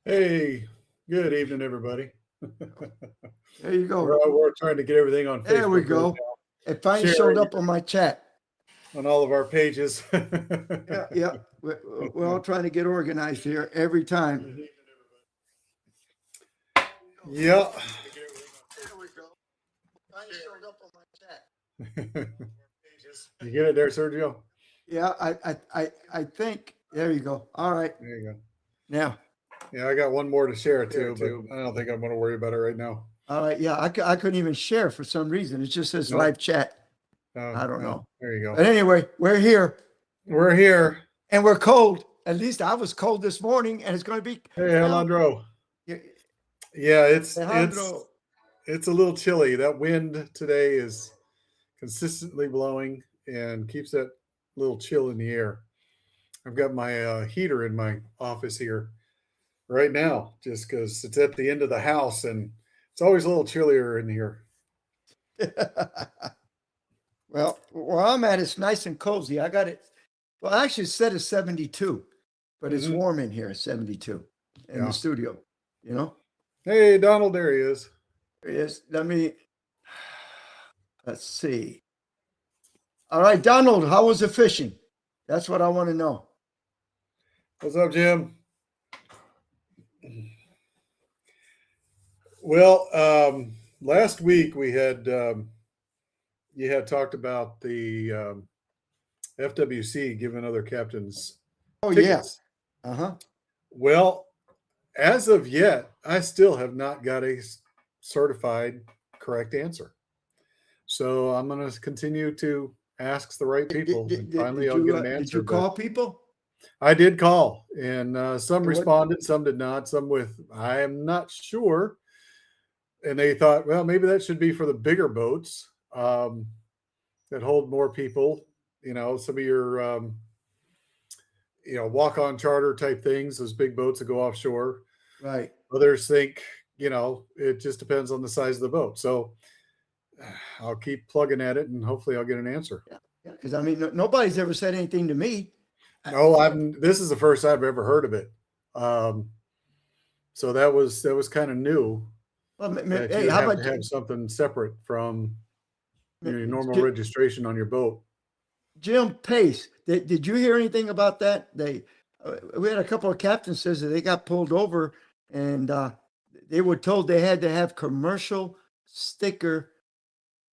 Hey, good evening, everybody. There you We're, go. we're trying to get everything on There we Facebook right go. now, It finally showed sharing up on my chat. on all of our pages. Yeah, yeah. We're all trying to get organized here every time. Yeah. There we go. Finally showed up on my chat. You get it there, Sergio? Yeah, I think. There you go. All right. There you go. Now, Yeah, I got one more to share too, but I don't think I'm going to worry about it right now. all right. Yeah, I couldn't even share for some reason. It just says Nope. live chat. Oh, I don't know. there you go. But anyway, we're here We're here. and we're cold. At least I was cold this morning, and it's going to be. Hey, Alejandro. Yeah, Yeah, Alejandro. it's a little chilly. That wind today is consistently blowing and keeps that little chill in the air. I've got my heater in my office here right now, just because it's at the end of the house and it's always a little chillier in here. Well, where I'm at, it's nice and cozy. I got it. Well, actually, it said it's 72, but it's Mhm. warm in here, 72 in Yeah. the studio. You know, Hey, Donald, there he is. there it is. Let's see. All right, Donald, how was the fishing? That's what I want to know. What's up, Jim? Well, last week we had you had talked about the FWC giving other captains Oh, tickets. yeah. Uh-huh. Well, as of yet, I still have not got a certified correct answer. So I'm going to continue to ask the right people, and finally I'll get an answer. Did you call people? I did call, and some And what- responded, some did not. Some with I am not sure, and they thought, well, maybe that should be for the bigger boats that hold more people. You know, some of your walk-on charter type things, those big boats that go offshore. Right. Others think, it just depends on the size of the boat. So I'll keep plugging at it, and hopefully I'll get an answer. Yeah. Because I mean, nobody's ever said anything to me. No, this is the first I've ever heard of it. So that was kind of new. Well, That hey, you how have about to have something separate from your normal Jim, registration on your boat. Jim Pace? Did you hear anything about that? We had a couple of captains says that they got pulled over and they were told they had to have commercial sticker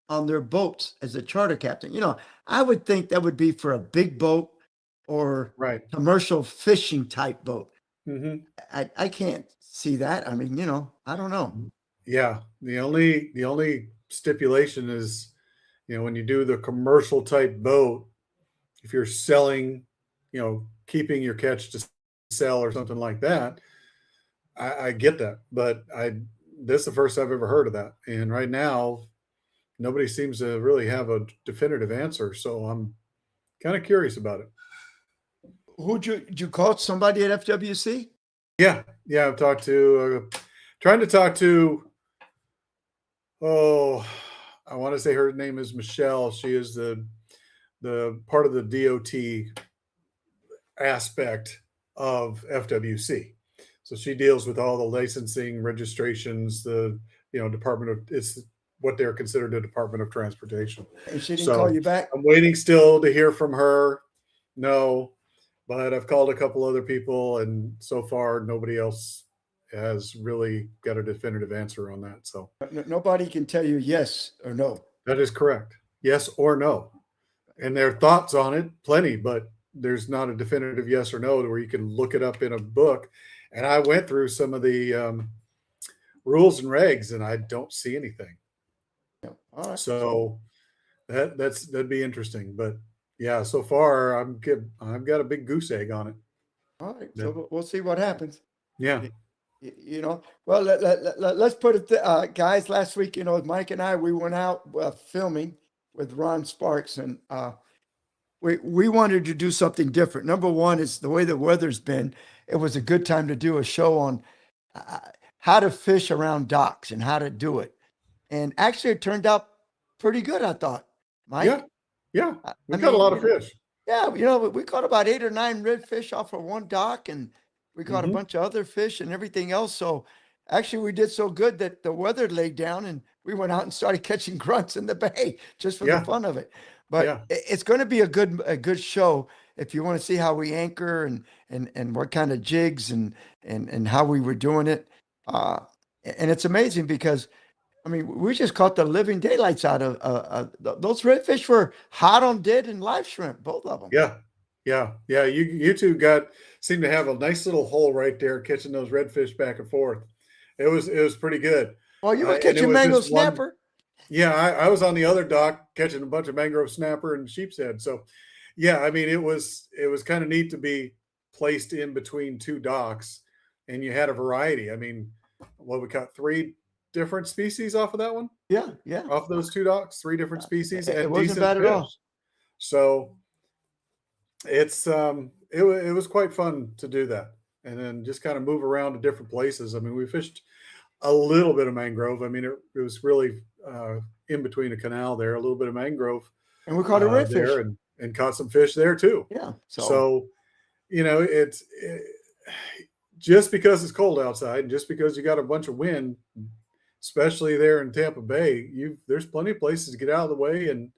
on their boats as a charter captain. You know, I would think that would be for a big boat or Right. commercial fishing type boat. Hmm. I can't see that. I mean, I don't know. Yeah. The only stipulation is, when you do the commercial type boat, if you're selling, keeping your catch to sell or something like that, I get that. But this is the first I've ever heard of that. And right now, nobody seems to really have a definitive answer. So I'm kind of curious about it. Did you call somebody at FWC? Yeah. Yeah. I've talked to, trying to talk to, oh, I want to say her name is Michelle. She is the part of the DOT aspect of FWC. So she deals with all the licensing, registrations, the Department of it's what they're considered a Department of Transportation. And she didn't call you back? I'm waiting still to hear from her. No, but I've called a couple other people, and so far nobody else has really got a definitive answer on that. So Nobody can tell you yes or no. that is correct. Yes or no. And their thoughts on it, plenty, but there's not a definitive yes or no where you can look it up in a book. And I went through some of the rules and regs, and I don't see anything. Yeah. All right. So that'd be interesting. But yeah, so far I've got a big goose egg on it. All right. So we'll see what happens. Yeah. Well, let's put it, guys. Last week, Mike and I, we went out filming with Ron Sparks, and we wanted to do something different. Number one is the way the weather's been. It was a good time to do a show on how to fish around docks and how to do it. And actually, it turned out pretty good, I thought, Mike. Yeah. We caught a lot of fish. Yeah, we caught about 8 or 9 redfish off of one dock, and We caught a Mhm. bunch of other fish and everything else. So actually we did so good that the weather laid down and we went out and started catching grunts in the bay just for the Yeah, fun of it. But yeah, it's going to be a good show if you want to see how we anchor and what kind of jigs and how we were doing it. Uh, and it's amazing because I mean, we just caught the living daylights out of those redfish were hot on dead and live shrimp, both of them. yeah, yeah. You two seem to have a nice little hole right there, catching those redfish back and forth. It was pretty good, Well, you were and it catching was mango just one. snapper. Yeah, I was on the other dock catching a bunch of mangrove snapper and sheep's head. So, yeah, I mean, it was kind of neat to be placed in between two docks, and you had a variety. I mean, what we caught three different species off of that one, Yeah, yeah. off those two docks, three different species It and wasn't decent bad at fish. all. So it was quite fun to do that, and then just kind of move around to different places. I mean, we fished a little bit of mangrove. I mean, it was really in between a canal there, a little bit of mangrove And we caught a redfish. there, and caught some fish there too. Yeah. So So just because it's cold outside, and just because you got a bunch of wind, especially there in Tampa Bay, you there's plenty of places to get out of the way and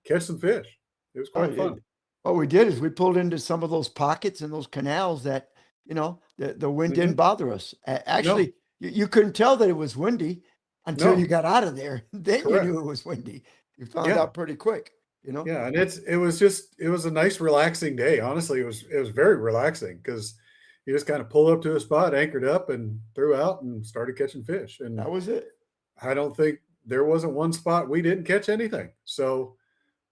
catch some fish. It was quite it, fun. what we did is we pulled into some of those pockets and those canals that, the wind didn't Hmm. bother us. No, Actually, you couldn't tell that it was windy until you no, got out of there. Then you correct. knew it was windy. You found Yeah, out pretty quick, you know? yeah, and it was a nice relaxing day. Honestly, it was very relaxing because you just kind of pulled up to a spot, anchored up, and threw out and started catching fish. And That was it. I don't think there wasn't one spot we didn't catch anything. So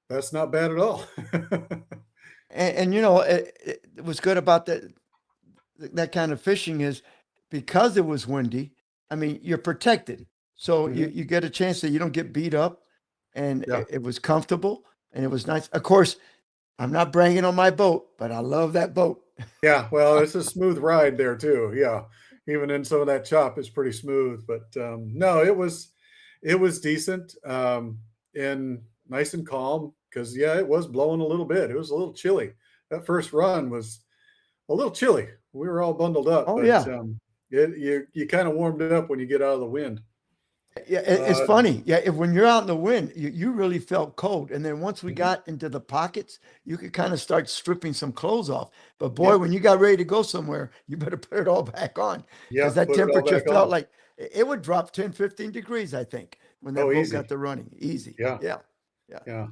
that's not bad at all. And it was good about that kind of fishing is because it was windy. I mean, you're protected, so you Hmm. you get a chance that you don't get beat up, and Yeah, it was comfortable and it was nice. Of course, I'm not bragging on my boat, but I love that boat. yeah. Well, it's a smooth ride there too. Yeah, even in some of that chop, it's pretty smooth. But no, it was decent, and nice and calm because yeah, it was blowing a little bit. It was a little chilly. That first run was a little chilly. We were all bundled up, Oh but yeah, you kind of warmed it up when you get out of the wind. yeah. It's Uh, funny. Yeah, if when you're out in the wind, you really felt cold, and then once we mhm. got into the pockets, you could kind of start stripping some clothes off. But boy, Yeah, when you got ready to go somewhere, you better put it all back on yeah, because that put it all temperature back felt on. like it would drop 10, 15 degrees, I think, when that Oh, boat got easy. to running. Easy. Yeah, Yeah. Yeah. yeah.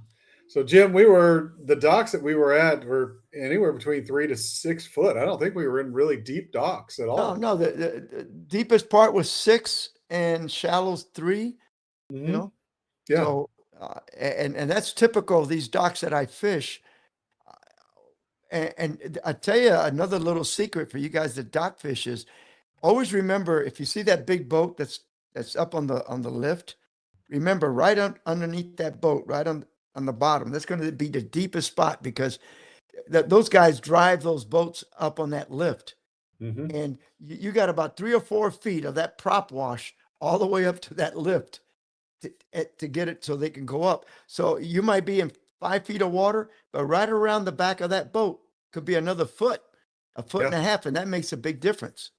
So Jim, the docks that we were at were anywhere between 3 to 6 foot. I don't think we were in really deep docks at No, all. no, the deepest part was 6 and shallows 3, you Hmm. know? Yeah. So, and that's typical of these docks that I fish. And I tell you another little secret for you guys that dock fish is always remember if you see that big boat that's up on the lift, remember right underneath that boat, right on the bottom, that's going to be the deepest spot because those guys drive those boats up on that lift. Hmm. And you got about 3 or 4 feet of that prop wash all the way up to that lift to get it so they can go up. So you might be in 5 feet of water, but right around the back of that boat could be another foot, a foot and Yeah. a half, and that makes a big difference.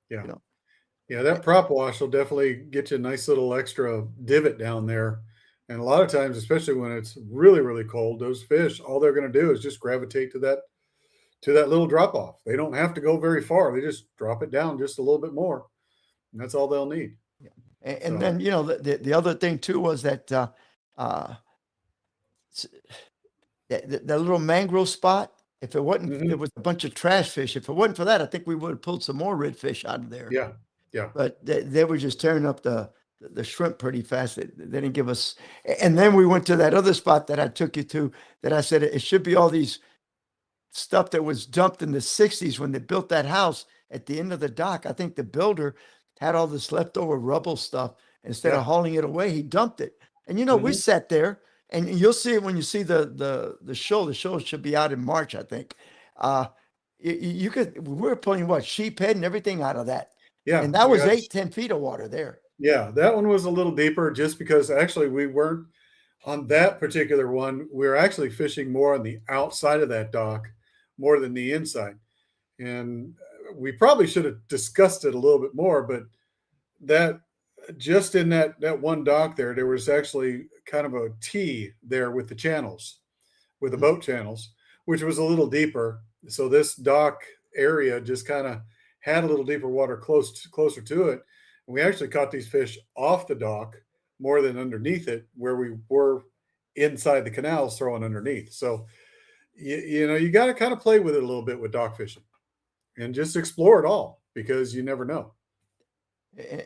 Yeah. You know, Yeah. Eh, That prop wash will definitely get you a nice little extra divot down there. And a lot of times, especially when it's really, really cold, those fish, all they're going to do is just gravitate to that little drop off. They don't have to go very far. They just drop it down just a little bit more. And that's all they'll need. and So, then the other thing too was that uh, s- that little mangrove spot. If it wasn't, it mhm. was a bunch of trash fish. If it wasn't for that, I think we would have pulled some more redfish out of there. Yeah. Yeah. But they were just tearing up the shrimp pretty fast. They didn't give us. And then we went to that other spot that I took you to. That I said it should be all these stuff that was dumped in the '60s when they built that house at the end of the dock. I think the builder had all this leftover rubble stuff. Instead of Yeah. hauling it away, he dumped it. And we Mhm. sat there, and you'll see it when you see the show. The show should be out in March, I think. Uh, you could we were pulling what sheephead and everything out of that, Yeah. and that We was got 8, 10 feet of water there. Yeah, that one was a little deeper just because actually we weren't on that particular one. We were actually fishing more on the outside of that dock more than the inside. And we probably should have discussed it a little bit more, but that just in that one dock there was actually kind of a T there with the channels, with the Mhm. boat channels, which was a little deeper. So this dock area just kind of had a little deeper water closer to it. And we actually caught these fish off the dock more than underneath it, where we were inside the canals throwing underneath. So you know, you got to kind of play with it a little bit with dock fishing and just explore it all because you never know.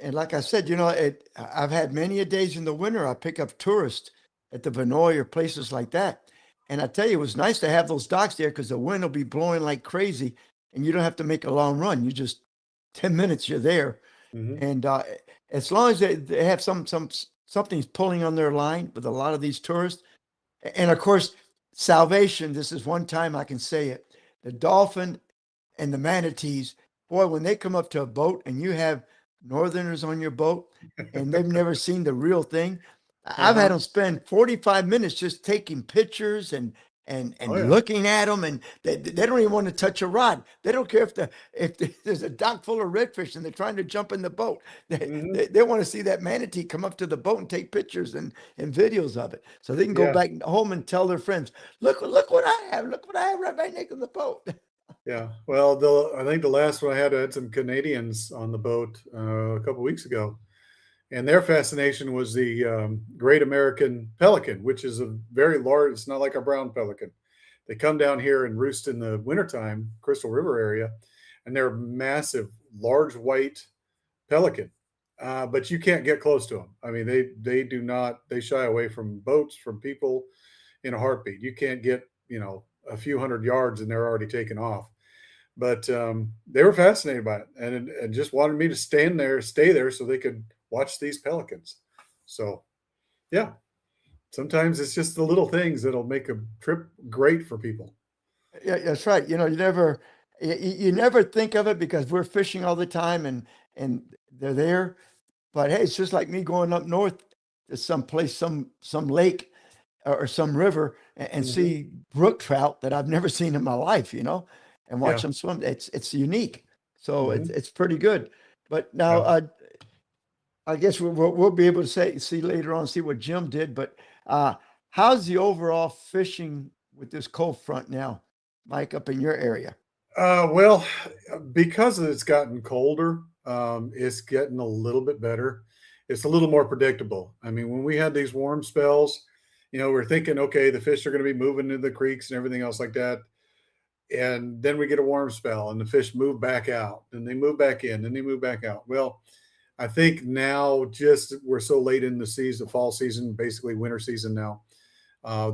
And like I said, you know, I've had many a days in the winter. I pick up tourists at the Vinoy or places like that. And I tell you, it was nice to have those docks there because the wind will be blowing like crazy and you don't have to make a long run. You just 10 minutes, you're there. Hmm. And as long as they have something's pulling on their line with a lot of these tourists, and of course, salvation. This is one time I can say it. The dolphin and the manatees, boy, when they come up to a boat and you have northerners on your boat and they've never seen the real thing, I've had Uh-huh. them spend 45 minutes just taking pictures Oh and yeah. looking at them, and they don't even want to touch a rod. They don't care there's a dock full of redfish and they're trying to jump in the boat. Hmm. They want to see that manatee come up to the boat and take pictures and videos of it, so they can go Yeah. back home and tell their friends, look what I have, look what I have right next to the boat. Yeah. Well, I think the last one I had some Canadians on the boat a couple weeks ago, and their fascination was the Great American Pelican, which is a very large. It's not like a brown pelican. They come down here and roost in the wintertime, Crystal River area, and they're massive, large white pelican. But you can't get close to them. I mean, they do not. They shy away from boats, from people in a heartbeat. You can't get a few hundred yards and they're already taken off. But they were fascinated by it and just wanted me to stay there so they could watch these pelicans. So yeah, sometimes it's just the little things that'll make a trip great for people. Yeah, that's right. You know, you never think of it because we're fishing all the time and they're there. But hey, it's just like me going up north to some place, some lake or some river and Hmm. see brook trout that I've never seen in my life, you know, and watch Yeah. them swim. It's unique. So Hmm. it's pretty good. But now Yeah. I guess we'll be able to see later on, see what Jim did. But uh, how's the overall fishing with this cold front now, Mike, up in your area? Well, because it's gotten colder, it's getting a little bit better. It's a little more predictable. I mean, when we had these warm spells, we're thinking, okay, the fish are going to be moving into the creeks and everything else like that. And then we get a warm spell and the fish move back out and they move back in and they move back out. Well, I think now just we're so late in the season, fall season, basically winter season now.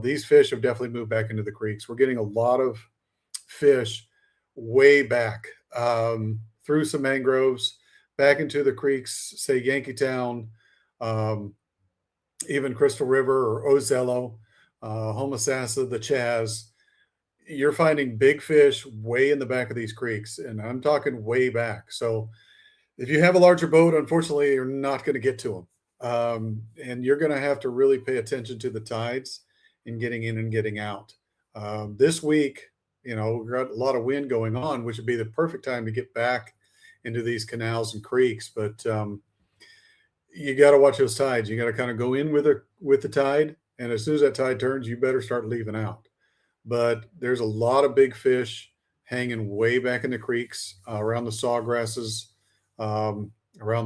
These fish have definitely moved back into the creeks. We're getting a lot of fish way back through some mangroves, back into the creeks, say Yankeetown, um, even Crystal River or Ozello, Homosassa, the Chaz. You're finding big fish way in the back of these creeks, and I'm talking way back. So if you have a larger boat, unfortunately, you're not going to get to them. And you're going to have to really pay attention to the tides in getting in and getting out. This week, we've got a lot of wind going on, which would be the perfect time to get back into these canals and creeks. But you got to watch those tides. You got to kind of go in with the tide, and as soon as that tide turns, you better start leaving out. But there's a lot of big fish hanging way back in the creeks, around the sawgrasses, around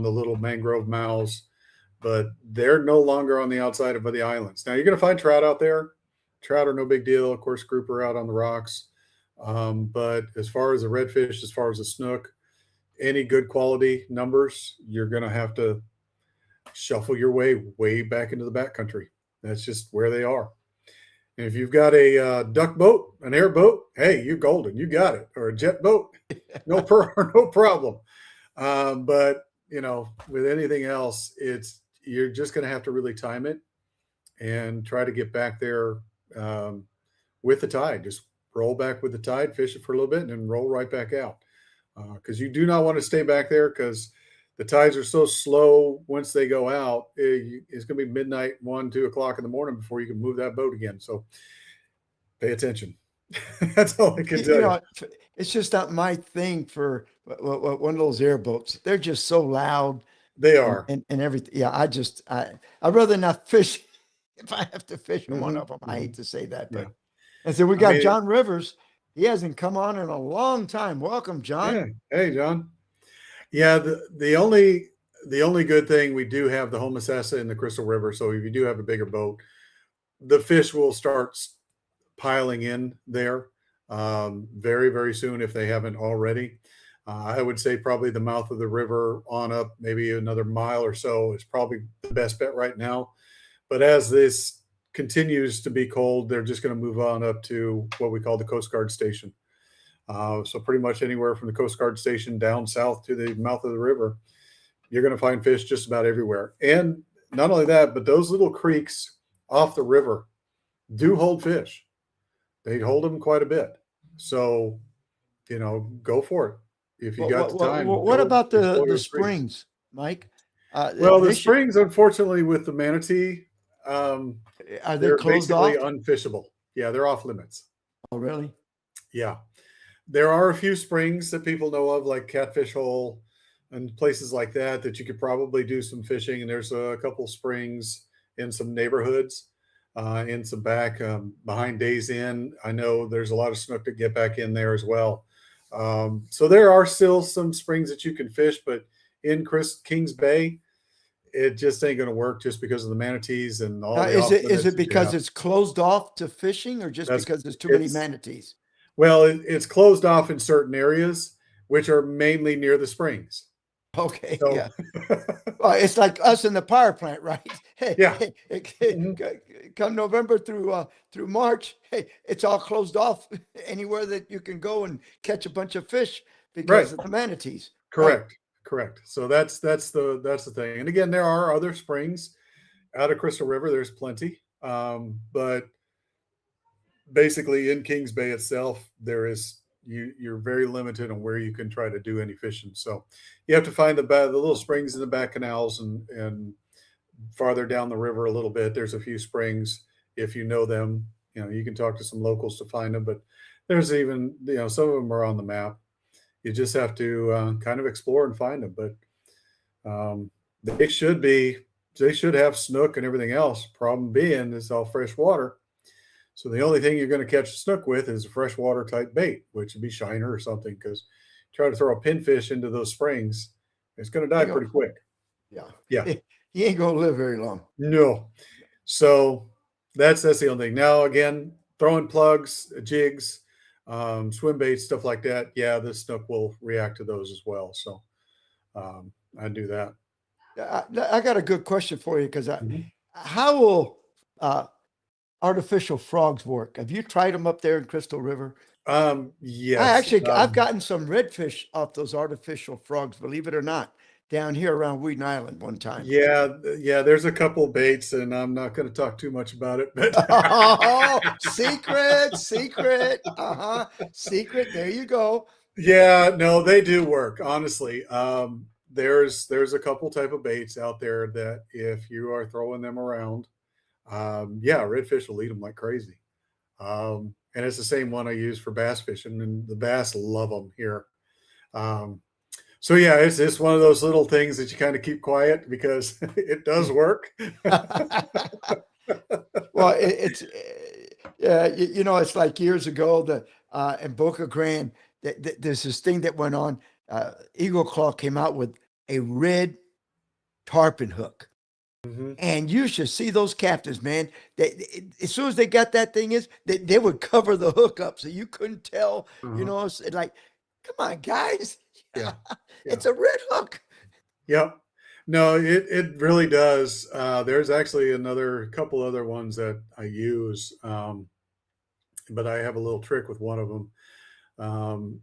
the little mangrove mouths, but they're no longer on the outside of the islands. Now you're going to find trout out there. Trout are no big deal. Of course, grouper out on the rocks. But as far as the redfish, as far as the snook, any good quality numbers, you're going to have to shuffle your way back into the backcountry. That's just where they are. And if you've got a duck boat, an airboat, hey, you're golden. You got it. Or a jet boat, no problem. But with anything else, you're just going to have to really time it and try to get back there um, with the tide. Just roll back with the tide, fish it for a little bit, and then roll right back out. Because you do not want to stay back there because the tides are so slow. Once they go out, it's going to be midnight, 1, 2 o'clock in the morning before you can move that boat again. So pay attention. That's all I can You tell you. know, it's just not my thing for one of those airboats. They're just so loud They are. and everything. Yeah, I'd rather not fish if I have to fish on one Mhm, of them. I hate mhm. to say that, Yeah. but and so we I got mean, John Rivers. He hasn't come on in a long time. Welcome, yeah. John. Hey, John. Yeah, the only good thing, we do have the Homosassa in the Crystal River. So if you do have a bigger boat, the fish will start piling in there very, very soon if they haven't already. I would say probably the mouth of the river on up, maybe another mile or so, is probably the best bet right now. But as this continues to be cold, they're just going to move on up to what we call the Coast Guard station. So pretty much anywhere from the Coast Guard station down south to the mouth of the river, you're going to find fish just about everywhere. And not only that, but those little creeks off the river do hold fish. They hold them quite a bit. So, go for it. If you got the time, What go about explore the those creeks. springs, Mike? Well, the They should, springs, unfortunately, with the manatee, um, are they they're closed basically off? unfishable. Yeah, they're off limits. Oh, really? Yeah. There are a few springs that people know of, like Catfish Hole and places like that, that you could probably do some fishing. And there's a couple springs in some neighborhoods, in some back behind Days Inn. I know there's a lot of snook that get back in there as well. So there are still some springs that you can fish, but in Kings Bay, it just ain't going to work just because of the manatees and all the off Is limits it that you because have. it's closed off to fishing, or just That's because there's too many it's manatees? Well, it's closed off in certain areas, which are mainly near the springs. Okay, So, yeah. Well, it's like us in the power plant, right? Hey, yeah. hey, Mhm. come November through March, hey, it's all closed off anywhere that you can go and catch a bunch of fish Right. because of the manatees. Right. Correct. Correct. So that's the thing. And again, there are other springs out of Crystal River. There's plenty. But basically in Kings Bay itself, you're very limited on where you can try to do any fishing. So you have to find the little springs in the back canals, and farther down the river a little bit. There's a few springs. If you know them, you can talk to some locals to find them. But there's even, some of them are on the map. You just have to kind of explore and find them. But um, they should be, they should have snook and everything else. Problem being, it's all fresh water. So the only thing you're going to catch snook with is a freshwater type bait, which would be shiner or something. Because try to throw a pinfish into those springs, it's going to die You know, pretty quick. yeah. Yeah. He ain't gonna live very long. No. So that's the only thing. Now again, throwing plugs, jigs, swim baits, stuff like that. Yeah, the snook will react to those as well. So I do that. I got a good question for you because Mhm. how will uh, artificial frogs work? Have you tried them up there in Crystal River? Yes. I've gotten some redfish off those artificial frogs, believe it or not, down here around Wheaton Island one time. Yeah, yeah. There's a couple baits, and I'm not going to talk too much about it, but Oh, secret, secret. Uh-huh. Secret. There you go. yeah, no, they do work. Honestly, there's a couple type of baits out there that if you are throwing them around, yeah, redfish will eat them like crazy. And it's the same one I use for bass fishing, and the bass love them here. Um, so yeah, it's one of those little things that you kind of keep quiet because it does work. Well, it's like years ago that in Boca Grande, there's this thing that went on. Eagle Claw came out with a red tarpon hook. Mhm. And you should see those captains, man. As soon as they got that thing they would cover the hook up so you couldn't tell, Uh-huh. it's like, come on, guys. Yeah, yeah, It's a red hook. yep. No, it really does. There's actually another couple other ones that I use, but I have a little trick with one of them,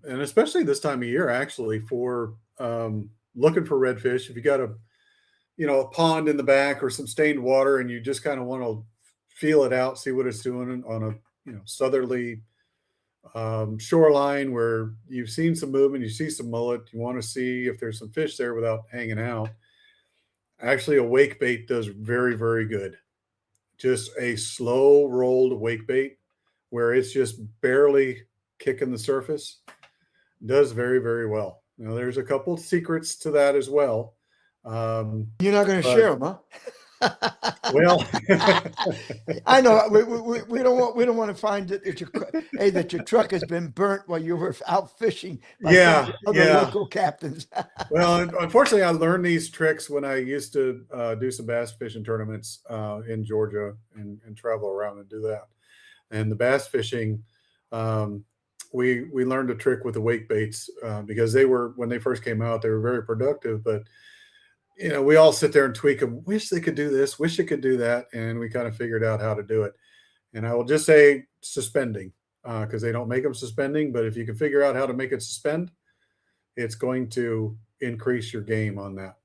and especially this time of year, actually, for looking for redfish. If you got a pond in the back or some stained water, and you just kind of want to feel it out, see what it's doing on a southerly shoreline where you've seen some movement, you see some mullet, you want to see if there's some fish there without hanging out. Actually, a wake bait does very, very good. Just a slow rolled wake bait where it's just barely kicking the surface. does very, very well. There's a couple of secrets to that as well. You're not going to But- share them, huh? Well, I know we don't want to find that your truck has been burnt while you were out fishing by some other local captains. well, unfortunately, I learned these tricks when I used to do some bass fishing tournaments in Georgia and travel around and do that. And the bass fishing, we learned a trick with the wake baits because when they first came out, they were very productive, but we all sit there and tweak them. Wish they could do this, wish they could do that. And we kind of figured out how to do it. And I will just say suspending because they don't make them suspending. But if you can figure out how to make it suspend, it's going to increase your game on that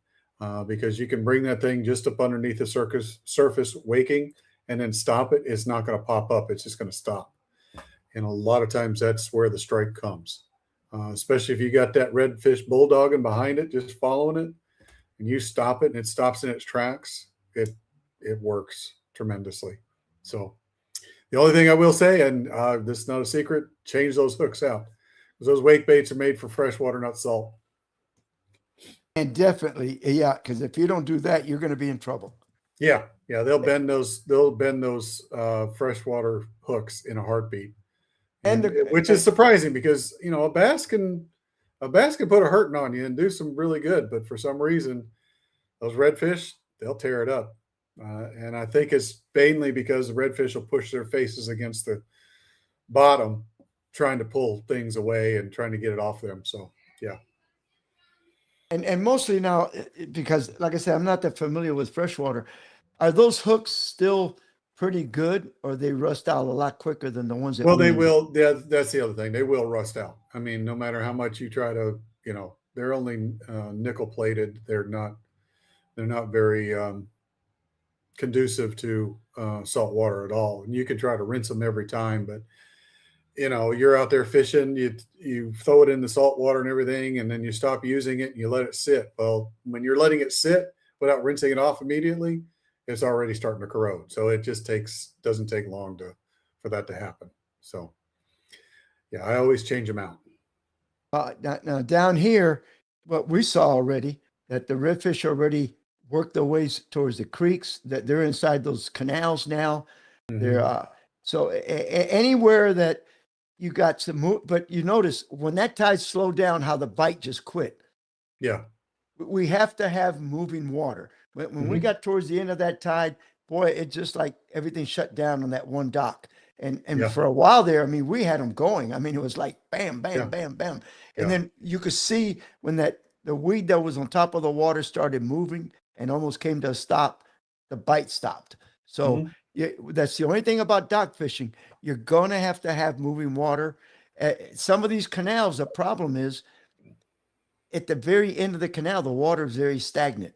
because you can bring that thing just up underneath the surface waking and then stop it. It's not going to pop up. It's just going to stop. And a lot of times that's where the strike comes, especially if you got that redfish bulldogging behind it, just following it. And you stop it and it stops in its tracks, it works tremendously. So the only thing I will say, and this is not a secret, change those hooks out because those wake baits are made for freshwater, not salt. And definitely, yeah, because if you don't do that, you're going to be in trouble. Yeah, they'll bend those freshwater hooks in a heartbeat, which is surprising because a bass can put a hurting on you and do some really good, but for some reason, those redfish, they'll tear it up. And I think it's mainly because the redfish will push their faces against the bottom, trying to pull things away and trying to get it off them. So, yeah. And mostly now, because like I said, I'm not that familiar with freshwater. Are those hooks still pretty good, or they rust out a lot quicker than the ones that? Well, they will. Yeah, that's the other thing. They will rust out. I mean, no matter how much you try to, they're only nickel plated. They're not very conducive to salt water at all. And you can try to rinse them every time, but you're out there fishing, you throw it in the salt water and everything, and then you stop using it and you let it sit. Well, when you're letting it sit without rinsing it off immediately, it's already starting to corrode. So it just doesn't take long for that to happen. So yeah, I always change them out. Now down here, what we saw already, that the redfish already worked their ways towards the creeks, that they're inside those canals now. Mm-hmm. They're so anywhere that you got some move, but you notice when that tide slowed down, how the bite just quit. Yeah. We have to have moving water. When we got towards the end of that tide, boy, it just like everything shut down on that one dock. And for a while there, I mean, we had them going. I mean, it was like bam, bam, bam, bam. And then you could see when the weed that was on top of the water started moving and almost came to a stop, the bite stopped. So that's the only thing about dock fishing. You're going to have moving water. Some of these canals, the problem is at the very end of the canal, the water is very stagnant.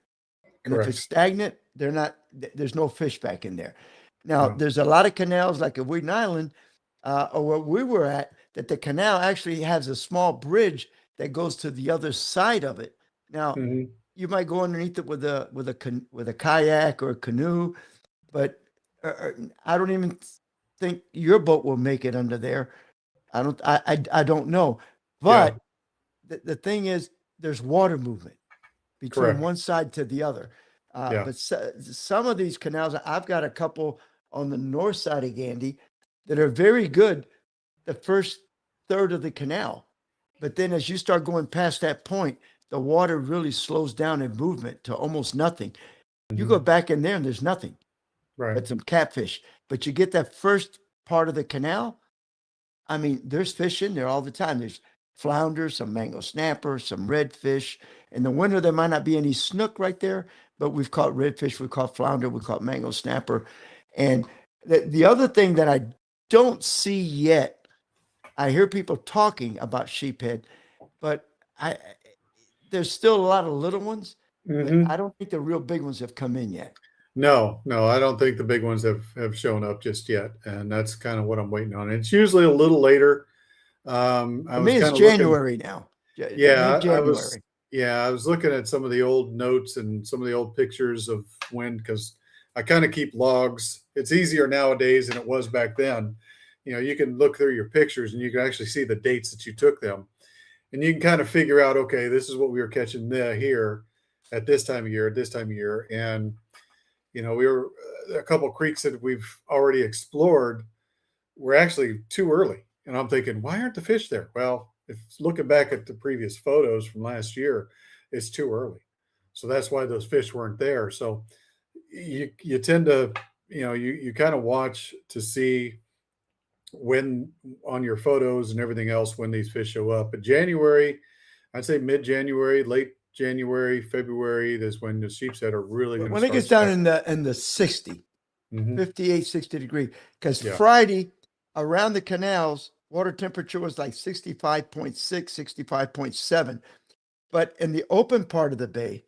And if it's stagnant, there's no fish back in there. Now, there's a lot of canals like at Wheaton Island, or where we were at, that the canal actually has a small bridge that goes to the other side of it. Now, you might go underneath it with a kayak or a canoe, but I don't even think your boat will make it under there. I don't know. But the thing is, there's water movement between one side to the other. But some of these canals, I've got a couple on the north side of Gandy that are very good the first third of the canal. But then as you start going past that point, the water really slows down in movement to almost nothing. You go back in there and there's nothing but some catfish. But you get that first part of the canal, I mean, there's fish in there all the time. There's flounder, some mango snapper, some redfish. In the winter, there might not be any snook right there, but we've caught redfish, we've caught flounder, we've caught mango snapper. And the other thing that I don't see yet, I hear people talking about sheephead, but there's still a lot of little ones. I don't think the real big ones have come in yet. No, I don't think the big ones have shown up just yet. And that's kind of what I'm waiting on. It's usually a little later. I mean, it's January now. Yeah, I was looking at some of the old notes and some of the old pictures of when, because I kind of keep logs. It's easier nowadays than it was back then. You can look through your pictures and you can actually see the dates that you took them. and you can kind of figure out, okay, this is what we were catching here at this time of year, at this time of year. And, we were a couple of creeks that we've already explored were actually too early. And I'm thinking, why aren't the fish there? Well, if looking back at the previous photos from last year, it's too early. So that's why those fish weren't there. So you tend to, you kind of watch to see when on your photos and everything else when these fish show up. But January, I'd say mid-January, late January, February is when the sheepshead are really going to When it gets down in the 60, 58, 60 degree, because Yeah. Friday around the canals, water temperature was like 65.6, 65.7. But in the open part of the bay,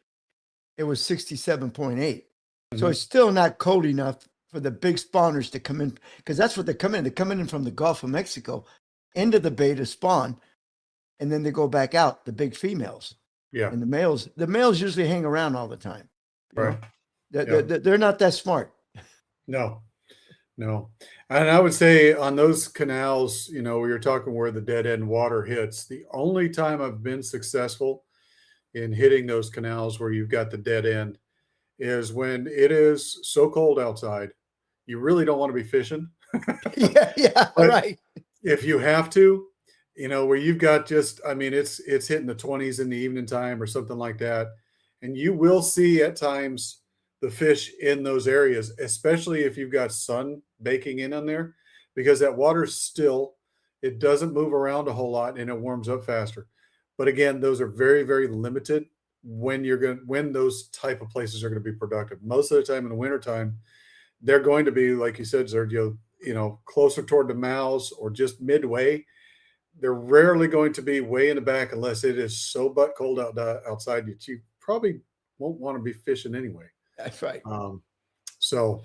it was 67.8. So Mhm. it's still not cold enough for the big spawners to come in, because that's what they come in. They're coming in from the Gulf of Mexico into the bay to spawn, and then they go back out, the big females. Yeah. And the males usually hang around all the time. You know? Right. They're not that smart. No, no. And I would say on those canals, we were talking where the dead end water hits. The only time I've been successful in hitting those canals where you've got the dead end is when it is so cold outside, you really don't want to be fishing. Yeah, But right. if you have to, where you've got just, I mean, it's hitting the 20s in the evening time or something like that. And you will see at times the fish in those areas, especially if you've got sun baking in on there, because that water's still, it doesn't move around a whole lot and it warms up faster. But again, those are very, very limited when those type of places are going to be productive. Most of the time in the wintertime, they're going to be, like you said, Sergio, closer toward the mouths or just midway. They're rarely going to be way in the back unless it is so butt cold outside that you probably won't want to be fishing anyway. That's right. So,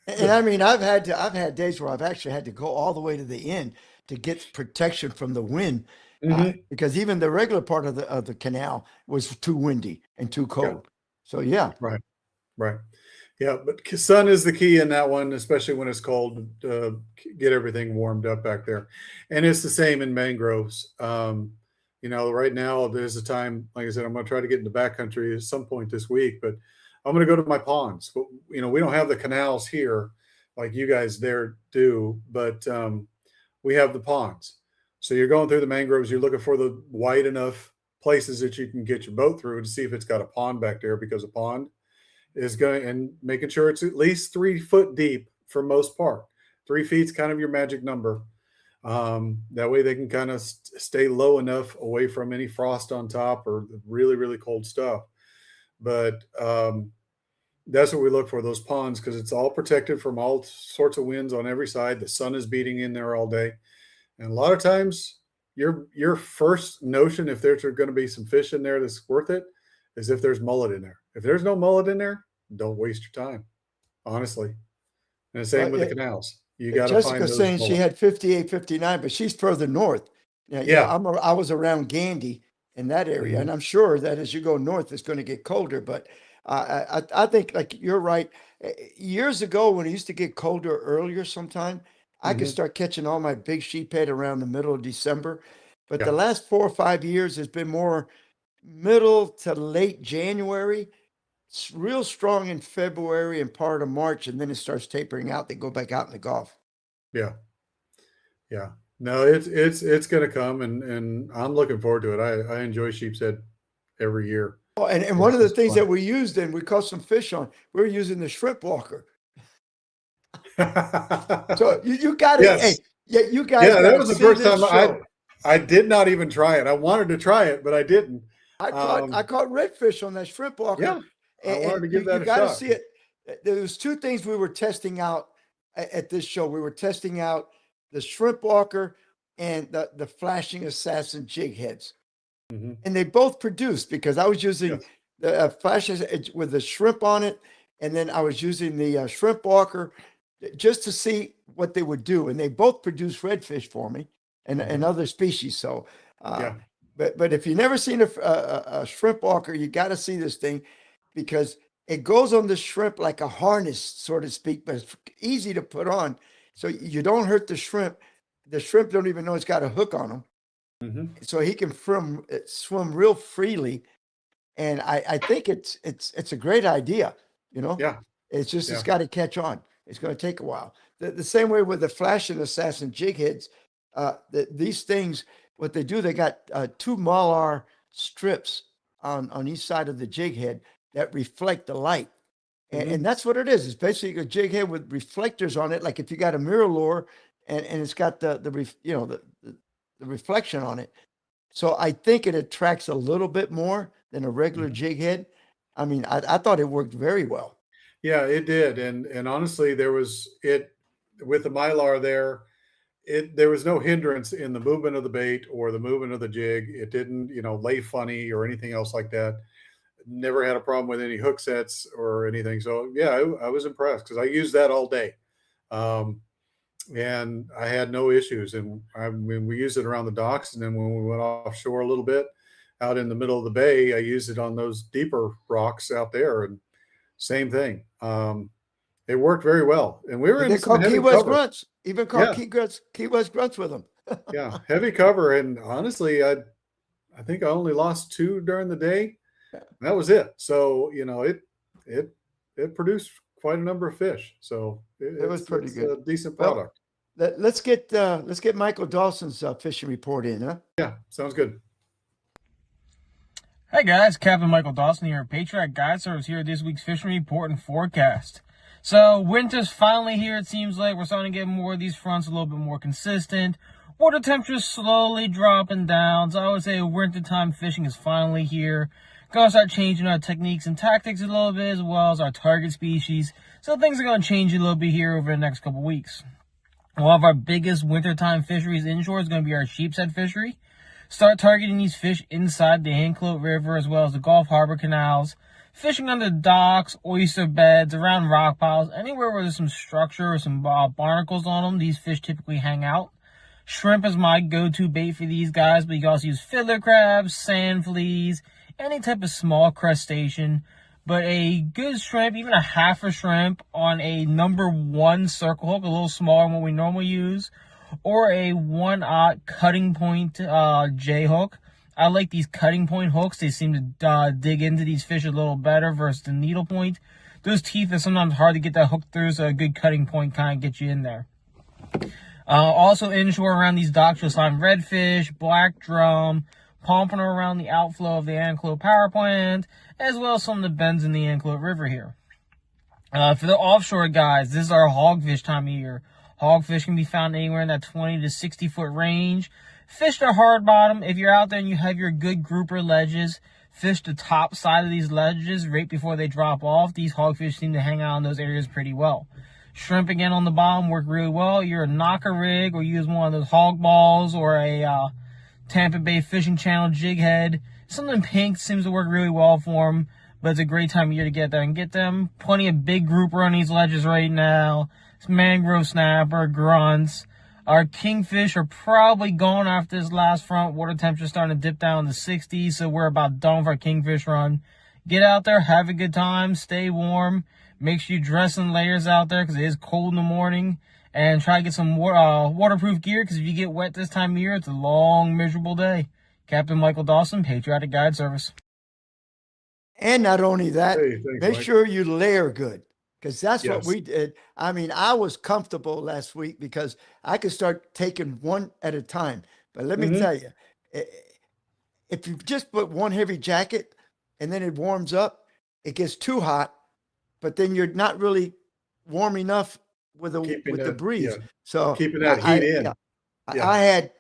And I mean, I've had days where I've actually had to go all the way to the end to get protection from the wind, Mhm. because even the regular part of the canal was too windy and too cold. So yeah, Right, right. Yeah, but sun is the key in that one, especially when it's cold, to get everything warmed up back there. And it's the same in mangroves. Right now there's a time, like I said, I'm going to try to get in the backcountry at some point this week, but I'm going to go to my ponds. But we don't have the canals here like you guys there do, but we have the ponds. So you're going through the mangroves, you're looking for the wide enough places that you can get your boat through to see if it's got a pond back there, because a pond is going and making sure it's at least 3 foot deep for most part. 3 feet's kind of your magic number. That way they can kind of stay low enough away from any frost on top or the really, really cold stuff. But that's what we look for, those ponds, because it's all protected from all sorts of winds on every side. The sun is beating in there all day. And a lot of times your first notion, if there's going to be some fish in there that's worth it, is if there's mullet in there. If there's no mullet in there, don't waste your time, honestly. And the same with the canals. You got to find Jessica's those saying she mullet. had 58, 59, but she's further north. Yeah. I was around Gandy in that area, and I'm sure that as you go north, it's going to get colder. But I think, like, you're right. Years ago, when it used to get colder earlier, sometime I could Mhm. start catching all my big sheephead around the middle of December. But the Yeah. last 4 or 5 years has been more middle to late January. It's real strong in February and part of March, and then it starts tapering out. They go back out in the Gulf. Yeah. Yeah. No, it's going to come, and I'm looking forward to it. I enjoy sheepshead every year. Oh, and one It's of the just things fun. that we used and we caught some fish on, we were using the shrimp walker. So you got to, Yes. hey, yeah, you guys Yeah, got that to was the see first this time show. I did not even try it. I wanted to try it, but I didn't. I Um, caught redfish on that shrimp walker, yeah, I wanted and to you give that a got to shot. see it. There was two things we were testing out at this show. We were testing out the shrimp walker and the flashing assassin jig heads. Mhm. And they both produced, because I was using Yes. the flashes with the shrimp on it, and then I was using the shrimp walker just to see what they would do. And they both produced redfish for me and Mhm. other species. So, Yeah. but if you've never seen a shrimp walker, you got to see this thing, because it goes on the shrimp like a harness, so to speak, but it's easy to put on. So you don't hurt the shrimp. The shrimp don't even know it's got a hook on them. Hmm. so he can swim real freely. And I think it's a great idea. You know, Yeah. it's just Yeah. it's got to catch on. It's going to take a while. The same way with the Flash and Assassin jig heads. These things, what they do, they got two Mylar strips on each side of the jig head that reflect the light. And, Hmm. and that's what it is. It's basically a jig head with reflectors on it. Like if you got a mirror lure and it's got the reflection on it. So I think it attracts a little bit more than a regular Hmm. jig head. I mean, I thought it worked very well. Yeah, it did. And honestly, there was it with the Mylar there. There was no hindrance in the movement of the bait or the movement of the jig. It didn't, lay funny or anything else like that. Never had a problem with any hook sets or anything. So yeah, I was impressed because I used that all day. Um, and I had no issues. And I mean, we used it around the docks, and then when we went offshore a little bit, out in the middle of the bay, I used it on those deeper rocks out there, and same thing. It worked very well, and we were They in get some called Key heavy West cover. grunts. Even called Yeah, Key West grunts with them. yeah, heavy cover. And honestly, I think I only lost two during the day. That was it. So it it produced quite a number of fish. So It was pretty it's good. a decent Well, product. let's get Michael Dawson's fishing report in, huh? Yeah, sounds good. Hey guys, Captain Michael Dawson here at Patriot Guide Service here at this week's fishing report and forecast. So winter's finally here, it seems like. We're starting to get more of these fronts a little bit more consistent. Water temperatures slowly dropping down. So I would say wintertime fishing is finally here. Gonna start changing our techniques and tactics a little bit as well as our target species. So things are gonna change a little bit here over the next couple weeks. One of our biggest wintertime fisheries inshore is going to be our sheepshead fishery. Start targeting these fish inside the Anclote River as well as the Gulf Harbor canals. Fishing under docks, oyster beds, around rock piles, anywhere where there's some structure or some barnacles on them, these fish typically hang out. Shrimp is my go-to bait for these guys, but you can also use fiddler crabs, sand fleas, any type of small crustacean. But a good shrimp, even a half a shrimp on a number 1 circle hook, a little smaller than what we normally use, or a 1/0 cutting point J hook. I like these cutting point hooks. They seem to dig into these fish a little better versus the needle point. Those teeth are sometimes hard to get that hook through, so a good cutting point kind of gets you in there. Also inshore around these docks, you'll find redfish, black drum, pompano around the outflow of the Anclote power plant, as well as some of the bends in the Anclote River here. For the offshore guys, this is our hogfish time of year. Hogfish can be found anywhere in that 20 to 60 foot range. Fish the hard bottom. If you're out there and you have your good grouper ledges, fish the top side of these ledges right before they drop off. These hogfish seem to hang out in those areas pretty well. Shrimp again on the bottom work really well. You're a knocker rig or use one of those hog balls or a Tampa Bay Fishing Channel jig head. Something pink seems to work really well for them, but it's a great time of year to get there and get them. Plenty of big grouper on these ledges right now. It's mangrove snapper, grunts. Our kingfish are probably gone after this last front. Water temperature starting to dip down in the 60s, so we're about done with our kingfish run. Get out there, have a good time, stay warm. Make sure you dress in layers out there because it is cold in the morning. And try to get some waterproof gear because if you get wet this time of year, it's a long, miserable day. Captain Michael Dawson, Patriotic Guide Service. And not only that, Hey, thanks, make Mike. sure you layer good because that's what Yes. we did. I mean, I was comfortable last week because I could start taking one at a time. But let me Mhm. tell you, if you just put one heavy jacket and then it warms up, it gets too hot, but then you're not really warm enough with the breeze. So keeping that heat in. yeah, Yeah. I had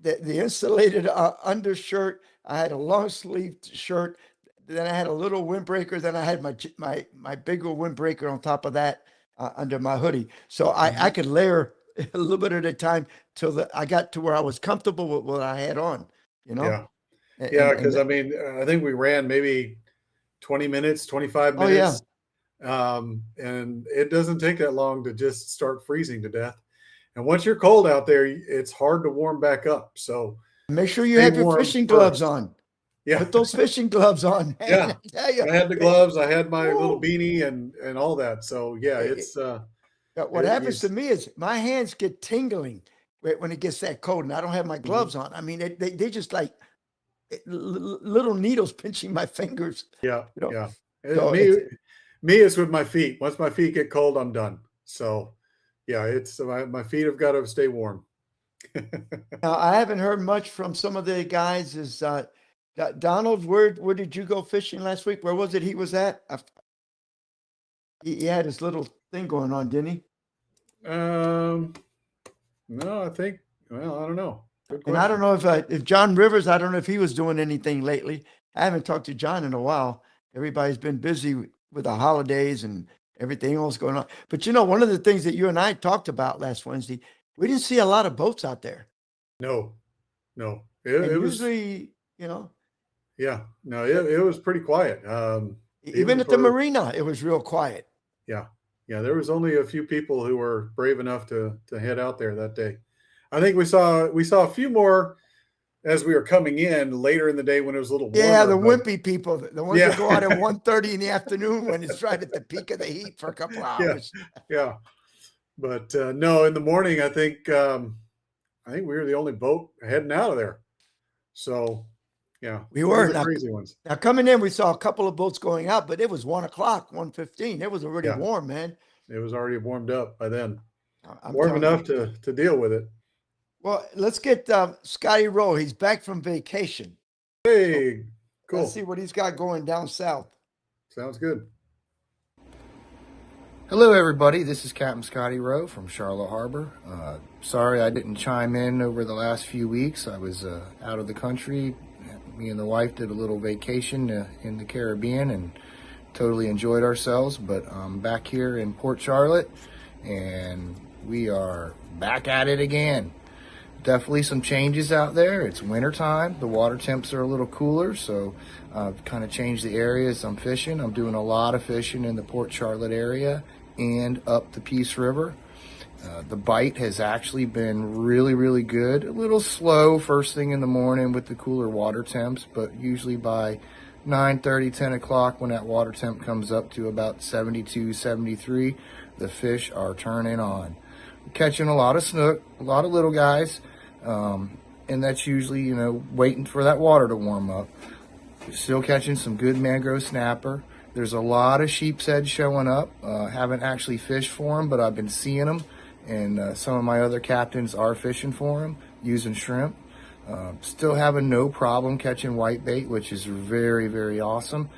the insulated undershirt. I had a long sleeved shirt. Then I had a little windbreaker. Then I had my bigger windbreaker on top of that under my hoodie. So I could layer a little bit at a time till I got to where I was comfortable with what I had on. You know. Yeah. And- Yeah, and because I mean, I think we ran maybe 20 minutes, 25 Oh, yeah. minutes. And it doesn't take that long to just start freezing to death. And once you're cold out there, it's hard to warm back up. So make sure you stay have your warm fishing gloves first. on. Yeah. Put those fishing gloves on. Man, Yeah. I tell you, I had the gloves, I had my little Woo. beanie and all that. So yeah, it's What happens to me is my hands get tingling when it gets that cold, and I don't have my Mm-hmm. gloves on. I mean, they just like little needles pinching my fingers. Yeah, You know, yeah. so Me, it's with my feet. Once my feet get cold, I'm done. So, yeah, it's my feet have got to stay warm. now I haven't heard much from some of the guys. Is Donald? Where did you go fishing last week? Where was it? He was at. He had his little thing going on, didn't he? No, I think. Well, I don't know. Good And I don't question. know if John Rivers, I don't know if he was doing anything lately. I haven't talked to John in a while. Everybody's been busy with the holidays and everything else going on. But one of the things that you and I talked about last Wednesday, we didn't see a lot of boats out there. No, no. And It was. usually, Yeah, no. It was pretty quiet. even at the marina, it was real quiet. Yeah, yeah. There was only a few people who were brave enough to head out there that day. I think we saw a few more as we were coming in later in the day when it was a little warmer. Yeah, the but- wimpy people, the ones that go out at 1:30 in the afternoon when it's right at the peak of the heat for a couple of Yeah. hours. Yeah, but no, in the morning, I think we were the only boat heading out of there. So, yeah, We those were. are Now, crazy ones. now coming in, we saw a couple of boats going out, but it was 1:00, 1:15. It was already Yeah. warm, man. It was already warmed up by then, I'm warm telling enough you. to deal with it. Well, let's get Scotty Rowe. He's back from vacation. Hey, cool. Let's see what he's got going down south. Sounds good. Hello, everybody. This is Captain Scotty Rowe from Charlotte Harbor. Sorry I didn't chime in over the last few weeks. I was out of the country. Me and the wife did a little vacation in the Caribbean and totally enjoyed ourselves. But I'm back here in Port Charlotte, and we are back at it again. Definitely some changes out there. It's winter time. The water temps are a little cooler, so I've kind of changed the areas I'm fishing. I'm doing a lot of fishing in the Port Charlotte area and up the Peace River. The bite has actually been really, really good. A little slow first thing in the morning with the cooler water temps, but usually by 9:30, 10 o'clock when that water temp comes up to about 72, 73, the fish are turning on. We're catching a lot of snook, a lot of little guys. And that's usually, waiting for that water to warm up. Still catching some good mangrove snapper. There's a lot of sheep's head showing up. Haven't actually fished for them, but I've been seeing them. And some of my other captains are fishing for them, using shrimp. Still having no problem catching whitebait, which is very, very awesome.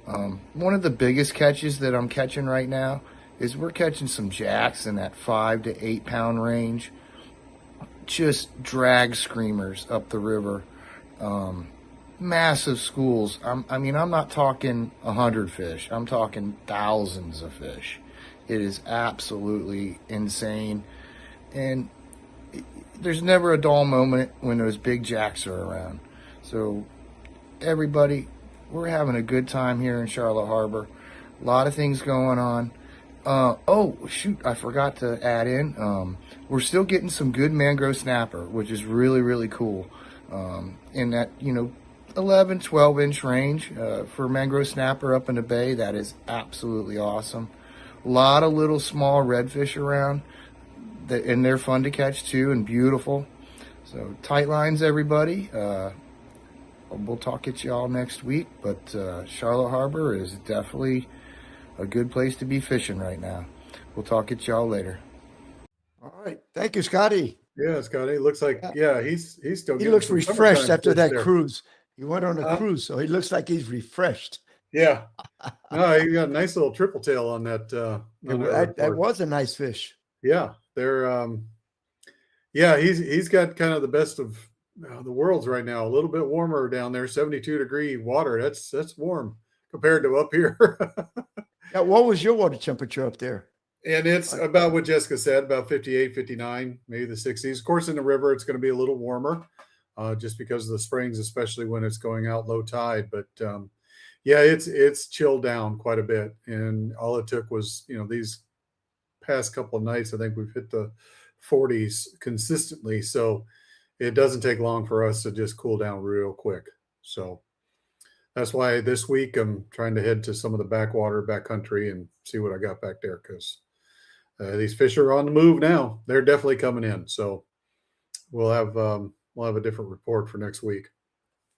One of the biggest catches that I'm catching right now is we're catching some jacks in that 5 to 8 pound range. Just drag screamers up the river. Massive schools. I'm not talking 100 fish. I'm talking thousands of fish. It is absolutely insane. And there's never a dull moment when those big jacks are around. So everybody, we're having a good time here in Charlotte Harbor. A lot of things going on. Oh, shoot, I forgot to add in. We're still getting some good mangrove snapper, which is really, really cool. In that, 11, 12 inch range for mangrove snapper up in the bay, that is absolutely awesome. A lot of little small redfish around, and they're fun to catch too and beautiful. So tight lines, everybody. We'll talk at y'all next week, but Charlotte Harbor is definitely a good place to be fishing right now. We'll talk at y'all later. All right. Thank you, Scotty. Yeah, Scotty. Looks like he's still. He getting looks some refreshed summertime after fish that there. cruise. He went on a cruise, so he looks like he's refreshed. Yeah. No, you got a nice little triple tail on that. That was a nice fish. Yeah, they're. Yeah, he's got kind of the best of the worlds right now. A little bit warmer down there, 72-degree water. That's warm compared to up here. Yeah, what was your water temperature up there? And it's about what Jessica said, about 58, 59, maybe the 60s. Of course, in the river, it's going to be a little warmer just because of the springs, especially when it's going out low tide. But yeah, it's chilled down quite a bit. And all it took was, these past couple of nights, I think we've hit the 40s consistently. So it doesn't take long for us to just cool down real quick. So that's why this week I'm trying to head to some of the backcountry and see what I got back there because these fish are on the move now. They're definitely coming in. So we'll have a different report for next week.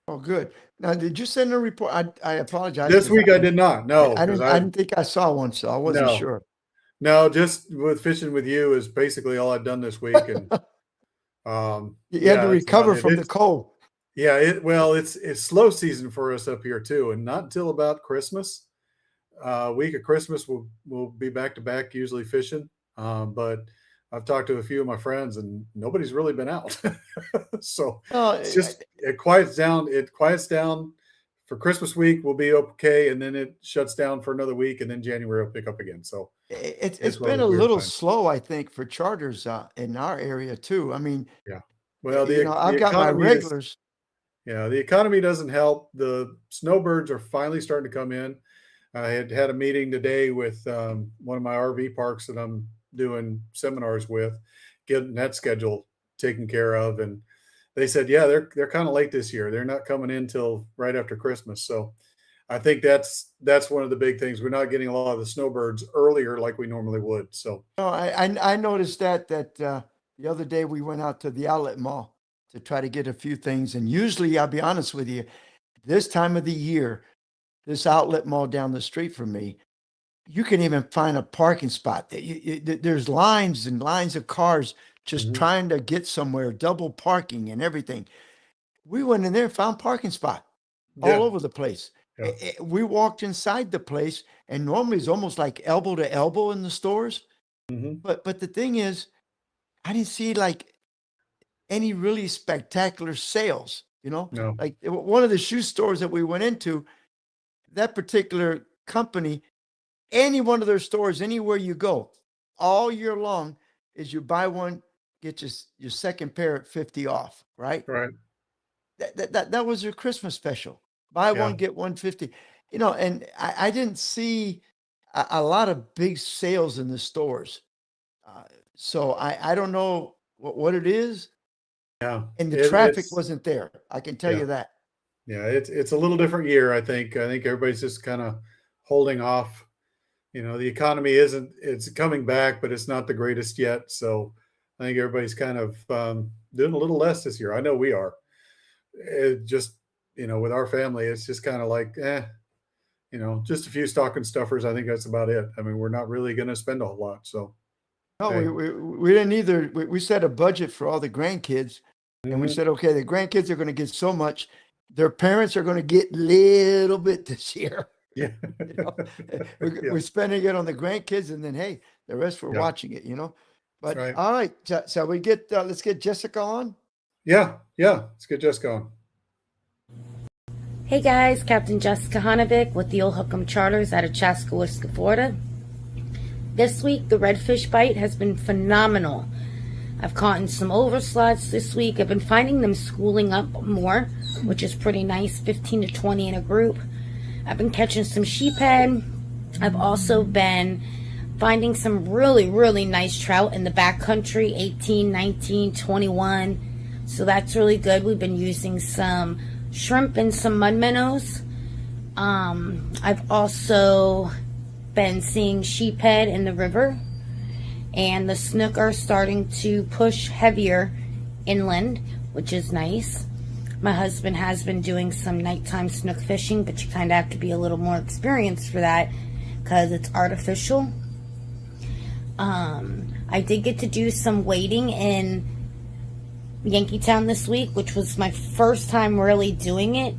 Oh, good. Now, did you send a report? I apologize. This 'cause week I did not. No, I because didn't think I saw one, so I wasn't No. sure. no, just with fishing with you is basically all I've done this week, and You had to that's about recover it. from the cold. Yeah, it's slow season for us up here too, and not until about Christmas. Week of Christmas, we'll be back to back usually fishing. But I've talked to a few of my friends, and nobody's really been out. So No, it's just it quiets down. It quiets down for Christmas week. We'll be okay, and then it shuts down for another week, and then January will pick up again. So it's it's one of been a those weird little times. slow, I think, for charters in our area too. I mean, Yeah. Well, I've the got my economy is regulars. yeah, the economy doesn't help. The snowbirds are finally starting to come in. I had a meeting today with one of my RV parks that I'm doing seminars with, getting that schedule taken care of, and they said, yeah, they're kind of late this year. They're not coming in till right after Christmas. So I think that's one of the big things. We're not getting a lot of the snowbirds earlier like we normally would. So No, I noticed that the other day we went out to the outlet mall to try to get a few things, and usually, I'll be honest with you, this time of the year, this outlet mall down the street from me, you can even find a parking spot. There's lines and lines of cars just mhm. trying to get somewhere, double parking and everything. We went in there and found parking spot all Yeah, over the place. yeah, We walked inside the place, and normally it's almost like elbow to elbow in the stores. hmm But the thing is, I didn't see like any really spectacular sales. no, Like one of the shoe stores that we went into, that particular company, any one of their stores, anywhere you go, all year long, is you buy one, get your second pair at 50 off, right? right, That was your Christmas special. Buy yeah. one, get 150. And I didn't see a lot of big sales in the stores. Uh, so I don't know what it is. Yeah, And the traffic it's wasn't there. I can tell yeah, you that. yeah. It's a little different year. I think everybody's just kind of holding off. The economy isn't. It's coming back, but it's not the greatest yet. So I think everybody's kind of doing a little less this year. I know we are. It just with our family, it's just kind of like just a few stocking stuffers. I think that's about it. I mean, we're not really going to spend a whole lot. So No, hey, we didn't either. We set a budget for all the grandkids, and we mhm, said, okay, the grandkids are going to get so much. Their parents are going to get little bit this year. yeah, You know, yeah, we're spending it on the grandkids, and then hey, the rest we're yeah. watching it. That's But right. all right, so we let's get Jessica on. Yeah, yeah. Let's get Jess going. Hey guys, Captain Jessica Honovic with the Old Hookham Charters out of Chaskawissa, Florida. This week, the redfish bite has been phenomenal. I've caught in some overslots this week. I've been finding them schooling up more, which is pretty nice, 15 to 20 in a group. I've been catching some sheephead. I've also been finding some really, really nice trout in the backcountry, 18, 19, 21. So that's really good. We've been using some shrimp and some mud minnows. I've also been seeing sheephead in the river, and the snook are starting to push heavier inland, which is nice. My husband has been doing some nighttime snook fishing, but you kind of have to be a little more experienced for that because it's artificial. I did get to do some wading in Yankeetown this week, which was my first time really doing it.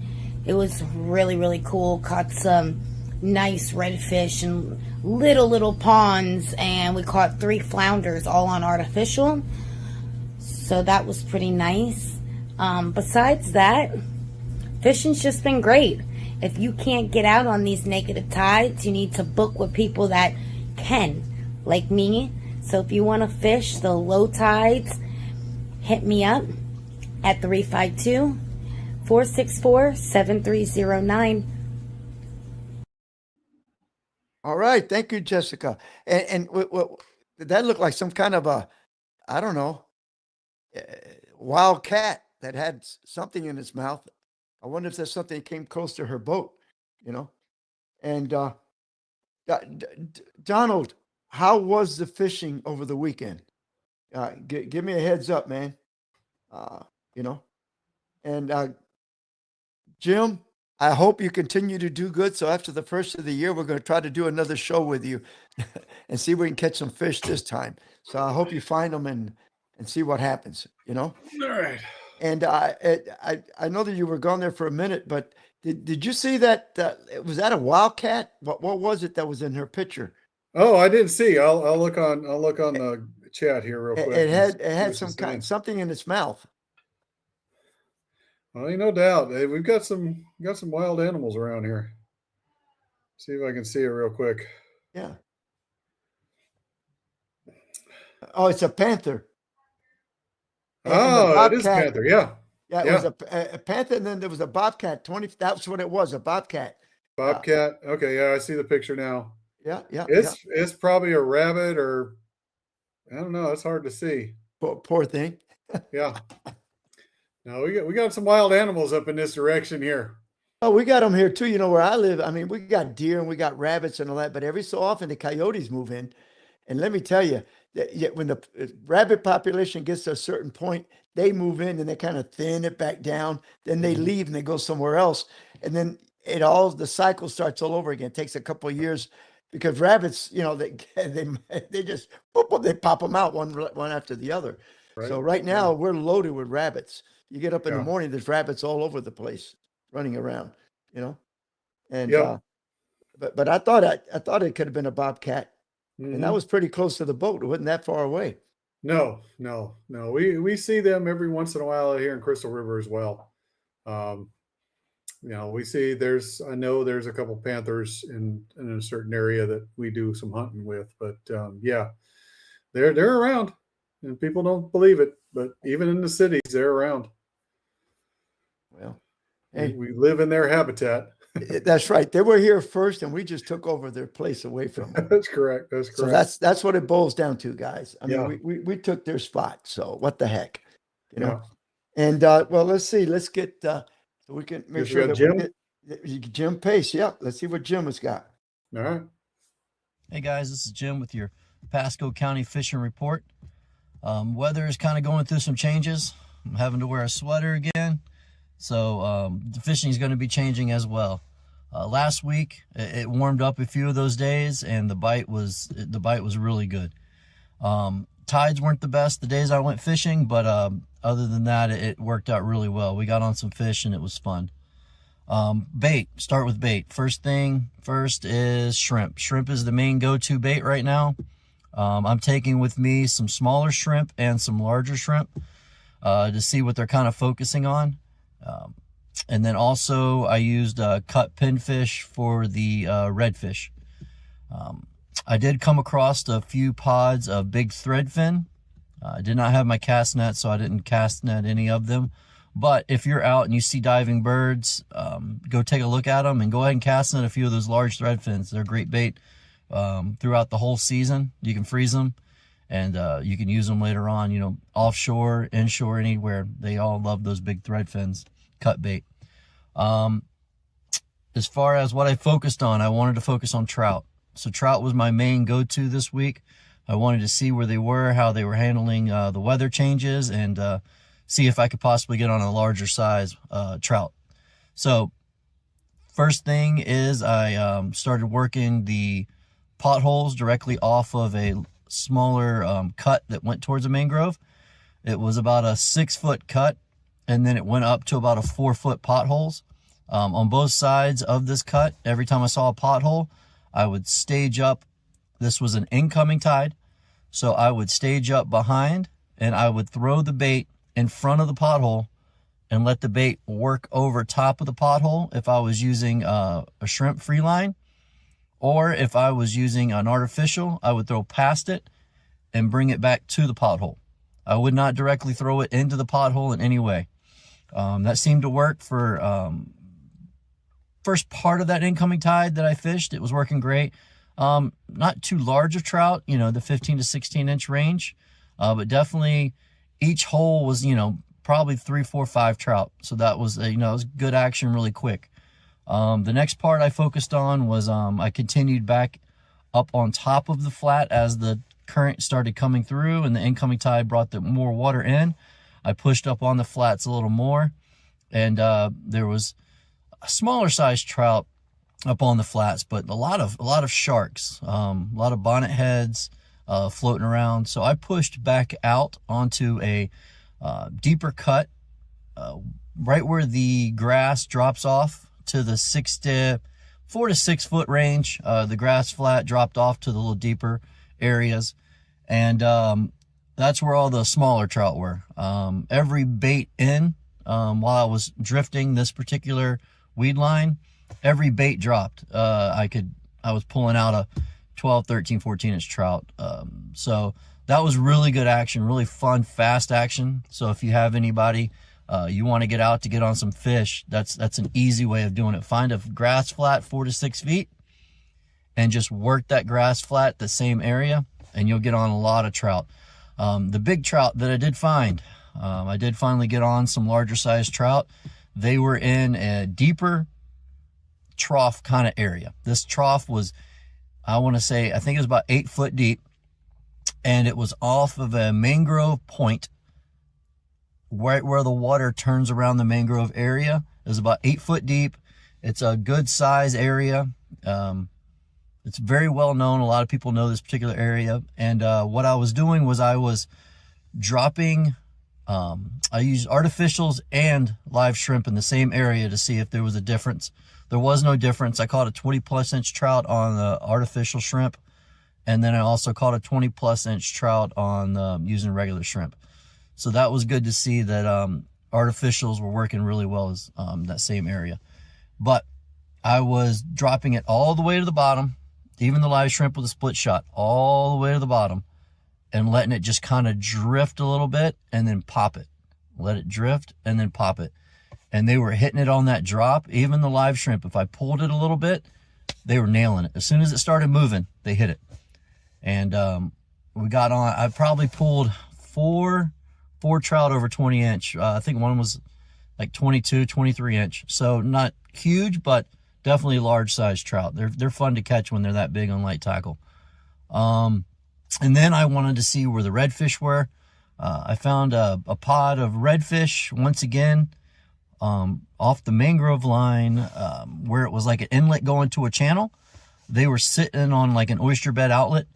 It was really, really cool. Caught some nice redfish and little ponds, and we caught 3 flounders all on artificial. So that was pretty nice. Besides that, fishing's just been great. If you can't get out on these negative tides, you need to book with people that can, like me. So if you want to fish the low tides, hit me up at 352-464-7309. All right, thank you, Jessica. And what did that look like? Some kind of I don't know, uh, wild cat that had something in its mouth. I wonder if there's something that came close to her boat, you know? And Donald, how was the fishing over the weekend? Give me a heads up, man. you know, and Jim, I hope you continue to do good. So after the first of the year, we're going to try to do another show with you and see if we can catch some fish this time. So I hope you find them and see what happens, you know? All right. And I know that you were gone there for a minute, but did you see that? Was that a wildcat? What was it that was in her picture? Oh, I didn't see. I'll look on the chat here real quick. It had what some she's kind saying. something in its mouth. Well, no doubt. Hey, we've got some wild animals around here. See if I can see it real quick. Yeah. Oh, it's a panther. And the Oh, it is a bobcat- panther. Yeah, Yeah, it Yeah. was a panther, and then there was a bobcat. That's what it was, a bobcat. bobcat. Okay, yeah, I see the picture now. Yeah. It's probably a rabbit, or I don't know. It's hard to see. Poor thing. Yeah. No, we got some wild animals up in this direction here. Oh, we got them here too. You know where I live. I mean, we got deer and we got rabbits and all that, but every so often the coyotes move in. And let me tell you, when the rabbit population gets to a certain point, they move in and they kind of thin it back down. Then they Mhm. leave and they go somewhere else. And then the cycle starts all over again. It takes a couple of years because rabbits, you know, they just they pop them out one after the other. Right? So right now we're loaded with rabbits. You get up in the Yeah. morning, there's rabbits all over the place running around, you know? And Yep. but I thought it could have been a bobcat. And that Mhm. was pretty close to the boat. It wasn't that far away. No. We see them every once in a while out here in Crystal River as well. We see I know there's a couple panthers in a certain area that we do some hunting with, but yeah, they're around, and people don't believe it, but even in the cities, they're around. Well, We- hey, we live in their habitat. that's right. They were here first, and we just took over their place away from them. That's correct. That's correct. So that's what it boils down to, guys. I mean, Yeah. we took their spot. So what the heck, you know? Yeah. And well, let's see. Let's get so we can make Guess we sure got that Jim Pace. Yeah, let's see what Jim has got. All right. Hey guys, this is Jim with your Pasco County Fishing Report. Weather is kind of going through some changes. I'm having to wear a sweater again, so the fishing is going to be changing as well. Last week it warmed up a few of those days, and the bite was really good. Tides weren't the best the days I went fishing, but other than that, it worked out really well. We got on some fish and it was fun. Bait, start with bait. First is shrimp. Shrimp is the main go-to bait right now. I'm taking with me some smaller shrimp and some larger shrimp to see what they're kind of focusing on. And then also I used cut pinfish for the redfish. I did come across a few pods of big threadfin. I did not have my cast net, so I didn't cast net any of them. But if you're out and you see diving birds, go take a look at them and go ahead and cast net a few of those large threadfins. They're great bait throughout the whole season. You can freeze them and you can use them later on, you know, offshore, inshore, anywhere. They all love those big threadfins, cut bait. As far as what I focused on, I wanted to focus on trout. So trout was my main go-to this week. I wanted to see where they were, how they were handling the weather changes, and see if I could possibly get on a larger size trout. So first thing is I started working the potholes directly off of a smaller cut that went towards a mangrove. It was about a 6-foot cut, and then it went up to about a 4-foot potholes. On both sides of this cut, every time I saw a pothole, I would stage up. This was an incoming tide, so I would stage up behind and I would throw the bait in front of the pothole and let the bait work over top of the pothole if I was using a shrimp free line, or if I was using an artificial, I would throw past it and bring it back to the pothole. I would not directly throw it into the pothole in any way. That seemed to work for first part of that incoming tide that I fished. It was working great. Not too large of trout, you know, the 15 to 16 inch range, but definitely each hole was, you know, probably 3, 4, 5 trout. So that was, you know, it was good action really quick. The next part I focused on was I continued back up on top of the flat as the current started coming through and the incoming tide brought the more water in. I pushed up on the flats a little more, and there was a smaller size trout up on the flats, but a lot of sharks, a lot of bonnet heads floating around. So I pushed back out onto a deeper cut, right where the grass drops off to the 4 to 6 foot range. The grass flat dropped off to the little deeper areas, and that's where all the smaller trout were. Every bait in, while I was drifting this particular weed line, every bait dropped. I was pulling out a 12, 13, 14 inch trout. So that was really good action, really fun, fast action. So if you have anybody, you want to get out to get on some fish, that's an easy way of doing it. Find a grass flat 4 to 6 feet and just work that grass flat the same area, and you'll get on a lot of trout. The big trout that I did find, I did finally get on some larger size trout. They were in a deeper trough kind of area. This trough was, I think it was about 8 foot deep, and it was off of a mangrove point, right where the water turns around the mangrove area. It was about 8 foot deep. It's a good size area. It's very well known. A lot of people know this particular area. And what I was doing was I was dropping, I used artificials and live shrimp in the same area to see if there was a difference. There was no difference. I caught a 20+ inch trout on the artificial shrimp, and then I also caught a 20+ inch trout on using regular shrimp. So that was good to see that artificials were working really well as that same area. But I was dropping it all the way to the bottom, even the live shrimp with a split shot, all the way to the bottom, and letting it just kind of drift a little bit and then pop it. Let it drift and then pop it. And they were hitting it on that drop. Even the live shrimp, if I pulled it a little bit, they were nailing it. As soon as it started moving, they hit it. And we got on, I probably pulled four trout over 20 inch. I think one was like 22, 23 inch. So not huge, but definitely large size trout. They're fun to catch when they're that big on light tackle. And then I wanted to see where the redfish were. I found a pod of redfish once again, off the mangrove line, where it was like an inlet going to a channel. They were sitting on like an oyster bed outlet.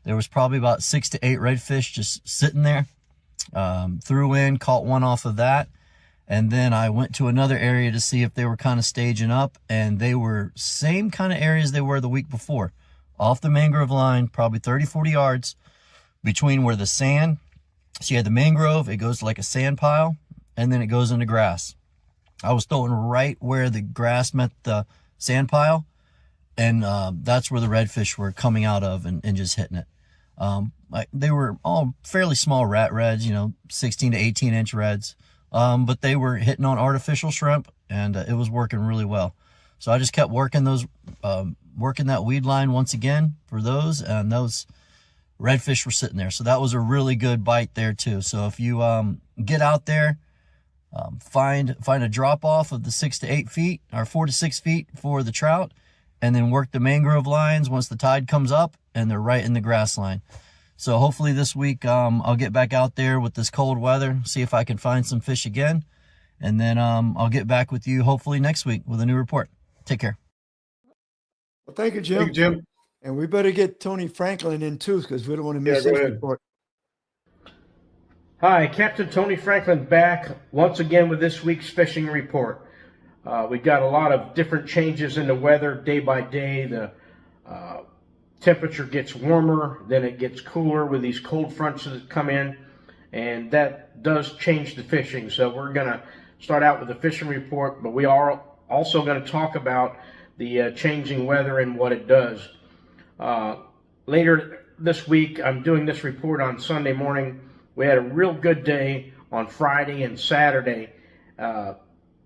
There was probably about 6 to 8 redfish just sitting there. Threw in, caught one off of that. And then I went to another area to see if they were kind of staging up, and they were same kind of areas they were the week before. Off the mangrove line, probably 30, 40 yards between where the sand, so you had the mangrove, it goes to like a sand pile, and then it goes into grass. I was throwing right where the grass met the sand pile, and that's where the redfish were coming out of and just hitting it. They were all fairly small rat reds, 16 to 18 inch reds, but they were hitting on artificial shrimp, and it was working really well. So I just kept working those, working that weed line once again for those, and those redfish were sitting there. So that was a really good bite there too. So if you get out there, find a drop off of the 6 to 8 feet or 4 to 6 feet for the trout, and then work the mangrove lines once the tide comes up and they're right in the grass line. So hopefully this week I'll get back out there with this cold weather, see if I can find some fish again, and then I'll get back with you hopefully next week with a new report. Take care. Well, thank you, Jim. Thank you, Jim. And we better get Tony Franklin in too, because we don't want to miss Yeah, go his ahead. report. Hi, Captain Tony Franklin back once again with this week's fishing report. We've got a lot of different changes in the weather day by day. The temperature gets warmer, then it gets cooler with these cold fronts that come in, and that does change the fishing. So we're going to start out with the fishing report, but we are also going to talk about the changing weather and what it does. Later this week, I'm doing this report on Sunday morning. We had a real good day on Friday and Saturday.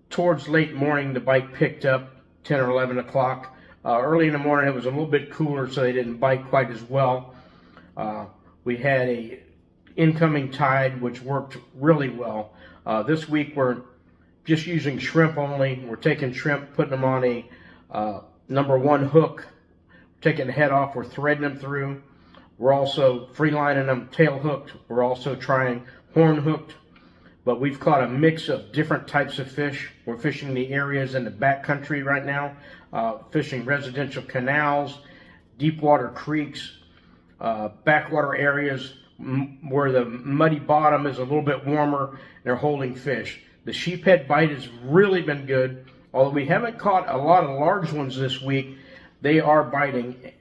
Towards late morning, the bite picked up 10 or 11 o'clock. Early in the morning, it was a little bit cooler, so they didn't bite quite as well. We had a incoming tide, which worked really well. This week, we're just using shrimp only. We're taking shrimp, putting them on a number 1 hook, taking the head off, we're threading them through. We're also free lining them tail hooked. We're also trying horn hooked. but we've caught a mix of different types of fish. We're fishing the areas in the backcountry right now, fishing residential canals, deep water creeks, backwater areas where the muddy bottom is a little bit warmer. They're holding fish. The sheephead bite has really been good. Although we haven't caught a lot of large ones this week, they are biting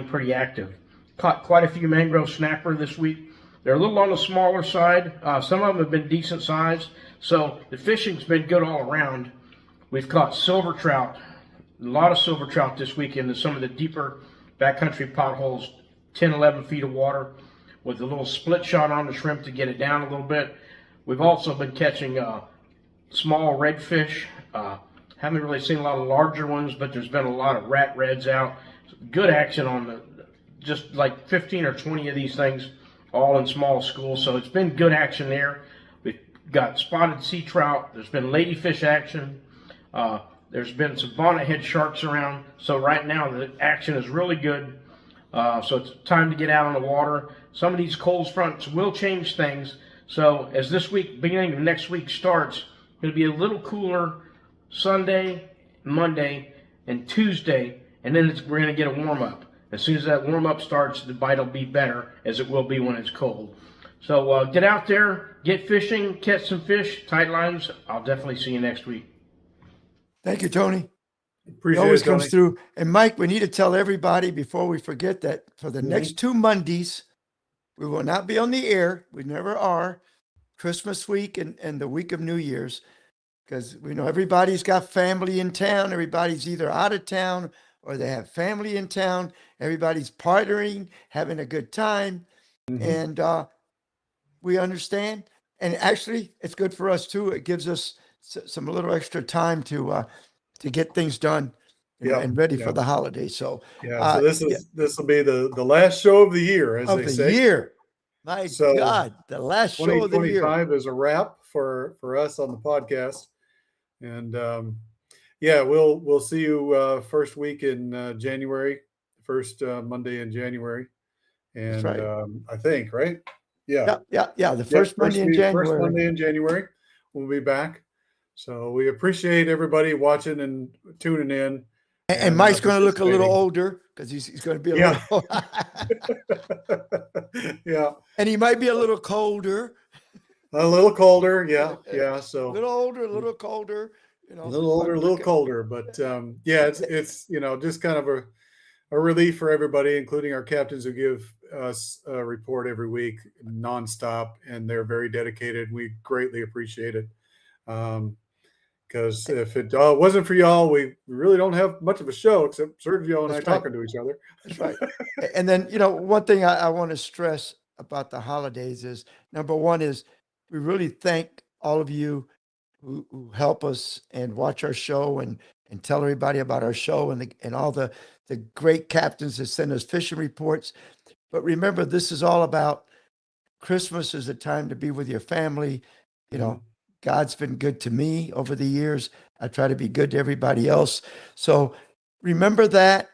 pretty active. Caught quite a few mangrove snapper this week. They're a little on the smaller side. Some of them have been decent sized. So the fishing's been good all around. We've caught silver trout, a lot of silver trout this week into some of the deeper backcountry potholes, 10, 11 feet of water, with a little split shot on the shrimp to get it down a little bit. We've also been catching small redfish. Haven't really seen a lot of larger ones, but there's been a lot of rat reds out. Good action on just like 15 or 20 of these things, all in small schools. So it's been good action there. We've got spotted sea trout. There's been ladyfish action. There's been some bonnethead sharks around. So right now the action is really good. So it's time to get out on the water. Some of these cold fronts will change things. So as this week, beginning of next week starts, it'll be a little cooler Sunday, Monday, and Tuesday, and then we're going to get a warm-up. As soon as that warm-up starts, the bite will be better, as it will be when it's cold. So get out there, get fishing, catch some fish, tight lines. I'll definitely see you next week. Thank you, Tony. Appreciate It always it, Tony. comes through. And Mike, we need to tell everybody before we forget that for the next 2 Mondays, we will not be on the air. We never are. Christmas week and the week of New Year's, because we know everybody's got family in town. Everybody's either out of town or they have family in town. Everybody's partying, having a good time. And we understand. And actually, it's good for us too. It gives us some little extra time to get things done and ready for the holidays. So So this will be the last show of the year, as of they the say. year. My So, God, the last show of the year. 2025 is a wrap for us on the podcast, and we'll see you first week in January, first Monday in January, and That's right. I think right. Yeah. The first Monday in January. First Monday in January, we'll be back. So we appreciate everybody watching and tuning in. And Mike's going to look a little older because he's going to be a little. And he might be a little colder. A little colder, yeah. So A little older, a little colder. You know, a little older, a little colder, but it's just kind of a relief for everybody, including our captains who give us a report every week nonstop, and they're very dedicated. We greatly appreciate it. Because if it wasn't for y'all, we really don't have much of a show except Sergio and I talking to each other. That's right. And then, one thing I want to stress about the holidays is, number one is we really thank all of you who help us and watch our show and tell everybody about our show and all the great captains that send us fishing reports. But remember, this is all about Christmas is a time to be with your family. God's been good to me over the years. I try to be good to everybody else. So remember that.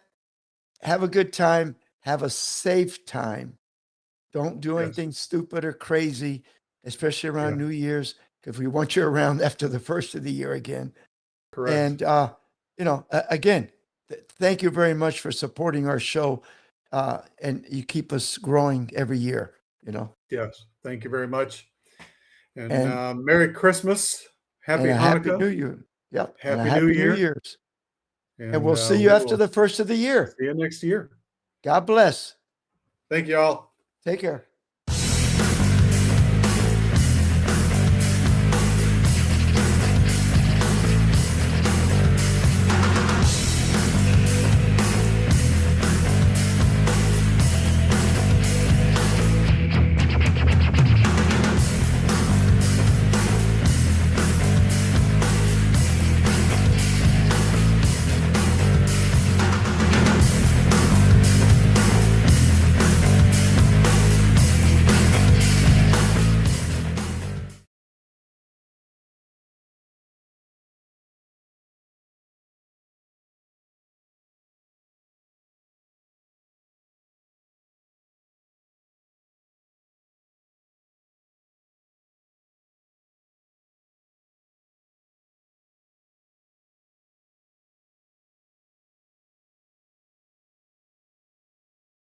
Have a good time. Have a safe time. Don't do anything stupid or crazy, especially around New Year's, because we want you around after the first of the year again. Correct. And, again, thank you very much for supporting our show. And you keep us growing every year, Yes. Thank you very much. And Merry Christmas. Happy Hanukkah. Happy New Year. Yeah. Happy New Year. Year's. And we'll see you after the first of the year. See you next year. God bless. Thank you all. Take care.